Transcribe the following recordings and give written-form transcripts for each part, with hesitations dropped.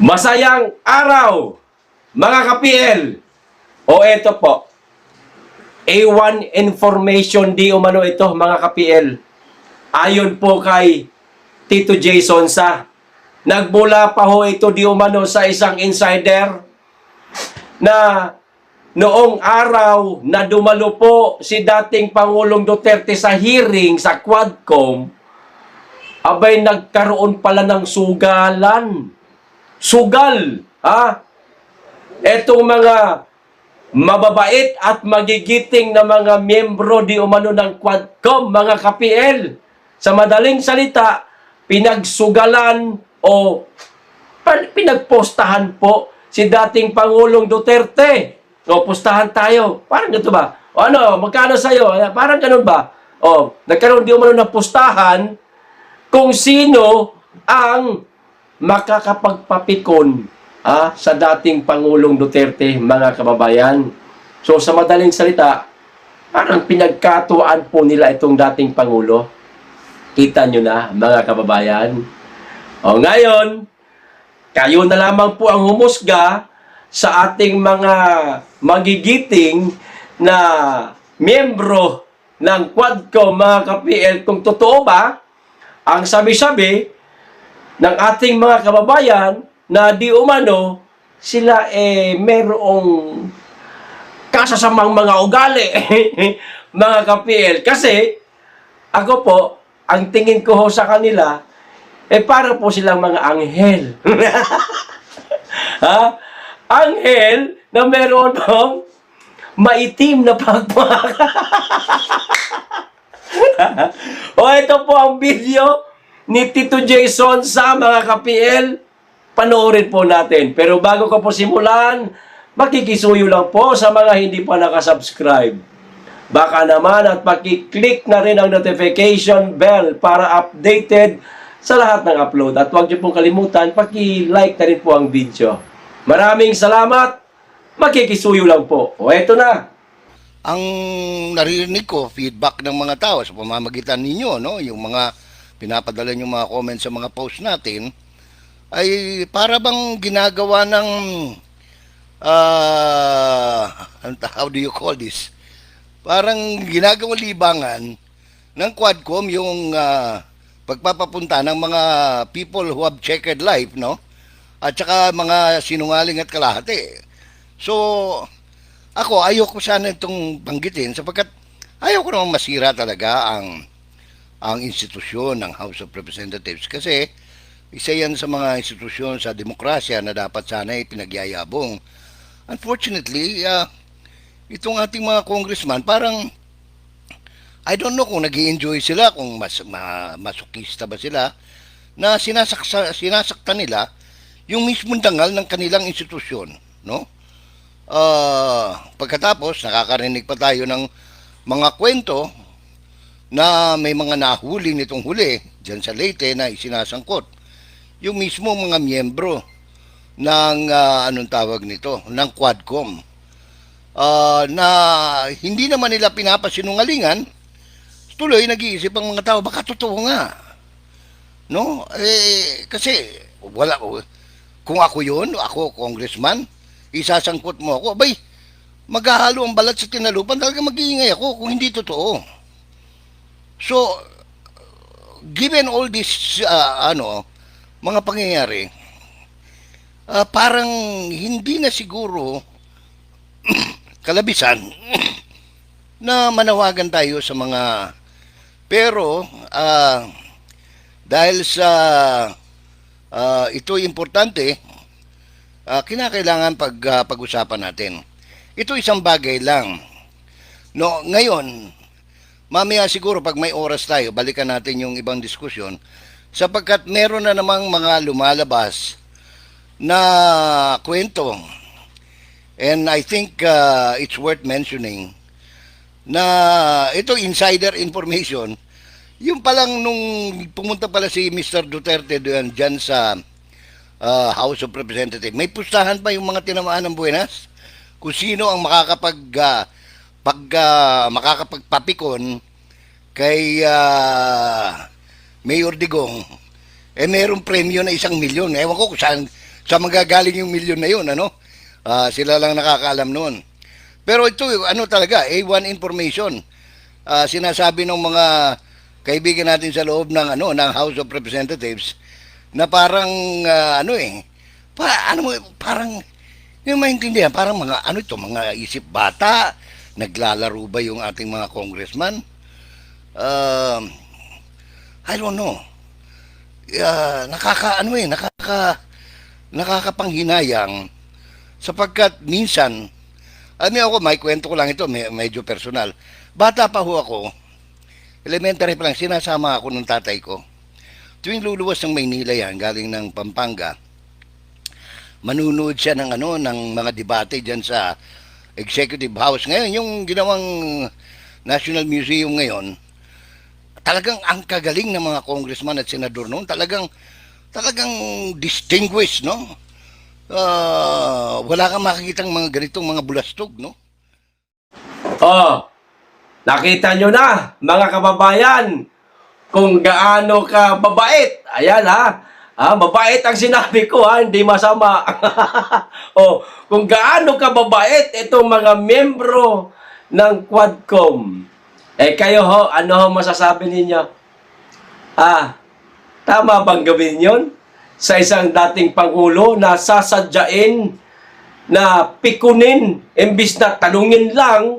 Masayang araw, mga ka-PL. O eto po, A1 information di umano ito, mga ka-PL. Ayon po kay Tito Jason sa nagbula pa ho ito di umano sa isang insider na noong araw na dumalo po si dating Pangulong Duterte sa hearing sa Quadcom, abay nagkaroon pala ng sugalan. Sugal, ha? Etong mga mababait at magigiting na mga miyembro di umano ng Quadcom, mga ka-PL. Sa madaling salita, pinagsugalan o pinagpostahan po si dating Pangulong Duterte. O, postahan tayo. Parang ganito ba? O ano, magkano sa'yo? Parang ganun ba? O, nagkaroon di umano ng postahan kung sino ang makakapagpapikon sa dating Pangulong Duterte, mga kababayan. So, sa madaling salita, parang pinagkatuan po nila itong dating Pangulo. Kita nyo na, mga kababayan. O, ngayon, kayo na lamang po ang humusga sa ating mga magigiting na miyembro ng Quadcom, mga ka-PL, kung totoo ba ang sabi-sabi ng ating mga kababayan na di umano sila merong kasasamang mga ugali, mga ka-PL. Kasi ako po, ang tingin ko ho sa kanila, para po silang mga anghel. Ha? Anghel na meron pong maitim na pagmamahal. O ito po ang video ni Tito Jason sa mga ka-PL. Panoorin po natin. Pero bago ko po simulan, makikisuyo lang po sa mga hindi pa nakasubscribe. Baka naman at pakiclick na rin ang notification bell para updated sa lahat ng upload. At huwag niyo pong kalimutan, paki-like na rin po ang video. Maraming salamat. Makikisuyo lang po. O eto na. Ang naririnig ko, feedback ng mga tao sa pamamagitan ninyo, no? Yung mga pinapadala yung mga comments sa mga post natin, ay para bang ginagawa ng, how do you call this? Parang ginagawang libangan ng Quadcom yung pagpapapunta ng mga people who have checkered life, no? At saka mga sinungaling at kalahati. So, ako, ayoko sana itong banggitin sapagkat ayoko namang masira talaga ang institusyon ng House of Representatives kasi isa yan sa mga institusyon sa demokrasya na dapat sana ay pinagyayabong. Unfortunately, itong ating mga congressman parang I don't know kung nag-i-enjoy sila, kung masokista ba sila na sinasaktan nila yung mismong dangal ng kanilang institusyon, no? Pagkatapos nakakarinig pa tayo ng mga kwento na may mga nahuli nitong huli dyan sa Leyte na isinasangkot yung mismo mga miyembro ng anong tawag nito, ng Quadcom, na hindi naman nila pinapasinungalingan. Tuloy nag-iisip ang mga tao, baka totoo nga, no? Kasi wala, kung ako yun, ako congressman, isasangkot mo ako, abay, maghahalo ang balat sa tinalupan, talaga mag-iingay ako kung hindi totoo. So, given all this, mga pangyayari, parang hindi na siguro kalabisan na manawagan tayo sa mga, pero, dahil sa ito importante, kinakailangan pag-usapan natin. Ito isang bagay lang. No, ngayon, mamaya siguro pag may oras tayo, balikan natin yung ibang diskusyon sapagkat meron na namang mga lumalabas na kwento. And I think it's worth mentioning na ito insider information. Yung palang nung pumunta pala si Mr. Duterte dyan sa House of Representatives, may pustahan pa yung mga tinamaan ng Buenas kung sino ang makakapagpapikon kay Mayor Digong. Merong premyo na 1 milyon. Ewan ko kung sa magagaling yung milyon na yun, ano? Sila lang nakakaalam noon. Pero ito, ano talaga, A1 information. Sinasabi ng mga kaibigan natin sa loob ng ng House of Representatives na parang parang yung maintindihan, parang mga mga isip bata, naglalaro ba yung ating mga congressman? I don't know. Nakakapanghinayang sapagkat minsan, ako, may kwento ko lang ito, medyo personal. Bata pa ho ako, elementary pa lang, sinasama ako ng tatay ko. Tuwing luluwas ng Maynila yan, galing ng Pampanga, manunood siya ng ng mga debate diyan sa Executive House. Ngayon, yung ginawang National Museum ngayon, talagang ang kagaling ng mga congressman at senador noon, talagang distinguished, no? Wala kang makikitang mga ganitong mga bulastog, no? Oh, nakita nyo na, mga kababayan, kung gaano ka babait. Ayan ha. Mabait ang sinabi ko ha, hindi masama. Oh, kung gaano ka babait itong mga membro ng Quadcom. Kayo ho, ano ho masasabi ninyo? Tama bang gawin yun? Sa isang dating Pangulo na sasadyain na pikunin, imbis na tanungin lang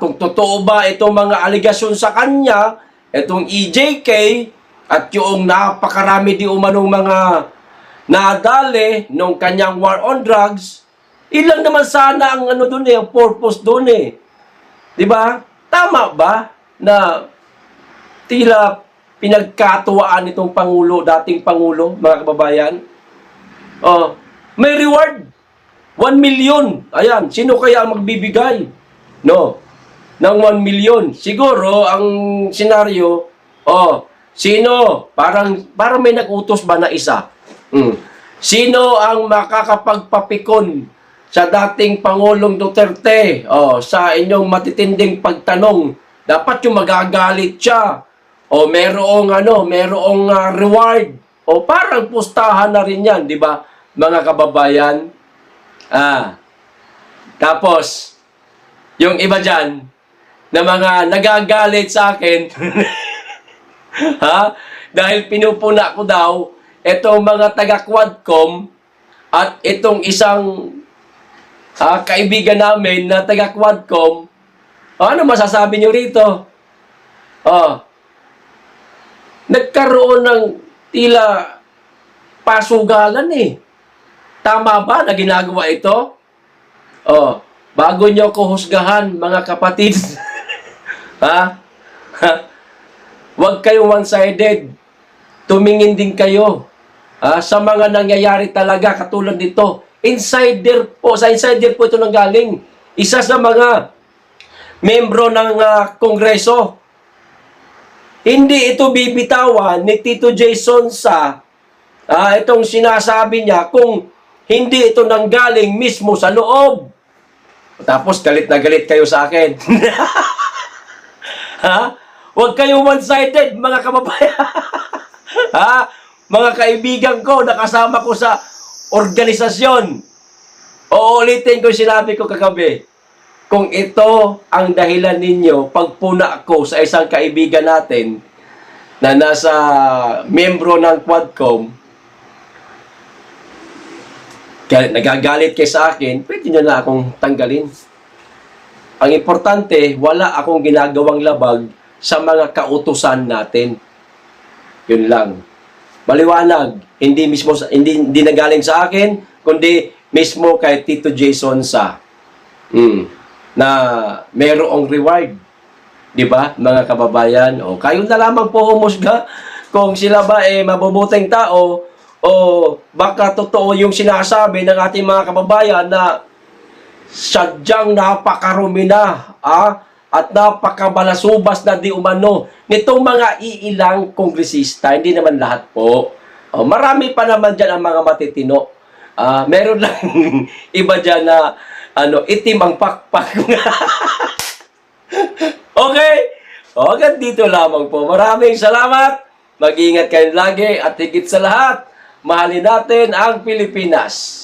kung totoo ba itong mga aligasyon sa kanya, itong EJK, at yung napakarami di umanong mga nadali nung kanyang war on drugs, ilang naman sana ang doon ang purpose doon Di ba? Tama ba na tila pinagkatuwaan itong Pangulo, dating Pangulo, mga kababayan? May reward. 1 million. Ayan, sino kaya ang magbibigay? No? Ng 1 million. Siguro, ang senaryo, sino? Parang may nag-utos ba na isa? Sino ang makakapagpapikon sa dating Pangulong Duterte, sa inyong matitinding pagtanong? Dapat yung magagalit siya. Merong reward. Parang pustahan na rin yan, di ba, mga kababayan? Tapos, yung iba dyan, na mga nagagalit sa akin, dahil pinupuna ko daw, itong mga taga-Quadcom, at itong isang kaibigan namin na taga-Quadcom, ano masasabi nyo rito? Nagkaroon ng tila pasugalan Tama ba na ginagawa ito? Bago nyo ko husgahan, mga kapatid. Huwag kayong one-sided. Tumingin din kayo sa mga nangyayari talaga katulad nito. Sa insider po ito nanggaling. Isa sa mga membro ng Kongreso. Hindi ito bibitawan ni Tito Jason sa itong sinasabi niya kung hindi ito nanggaling mismo sa loob. Tapos galit na galit kayo sa akin. Huwag kayong one-sided, mga kababayan. Mga kaibigan ko, nakasama ko sa organisasyon. Uulitin ko yung sinabi ko kagabi. Kung ito ang dahilan ninyo, pagpuna ko sa isang kaibigan natin na nasa membro ng Quadcom, nagagalit kayo sa akin, pwede nyo na akong tanggalin. Ang importante, wala akong ginagawang labag sa mga kautusan natin. Yun lang. Maliwanag, hindi nagaling sa akin, kundi mismo kay Tito Jason sa na merong reward. Di ba, mga kababayan? Kayo na lamang po humusga kung sila ba mabubuting tao o baka totoo yung sinasabi ng ating mga kababayan na sadyang napakarumi na at napakabalasubas na di umano nitong mga iilang kongresista. Hindi naman lahat po. Marami pa naman dyan ang mga matitino. Meron lang iba dyan na itim ang pakpak. Okay? Hanggang dito lamang po. Maraming salamat. Mag-ingat kayo lagi at higit sa lahat, mahalin natin ang Pilipinas.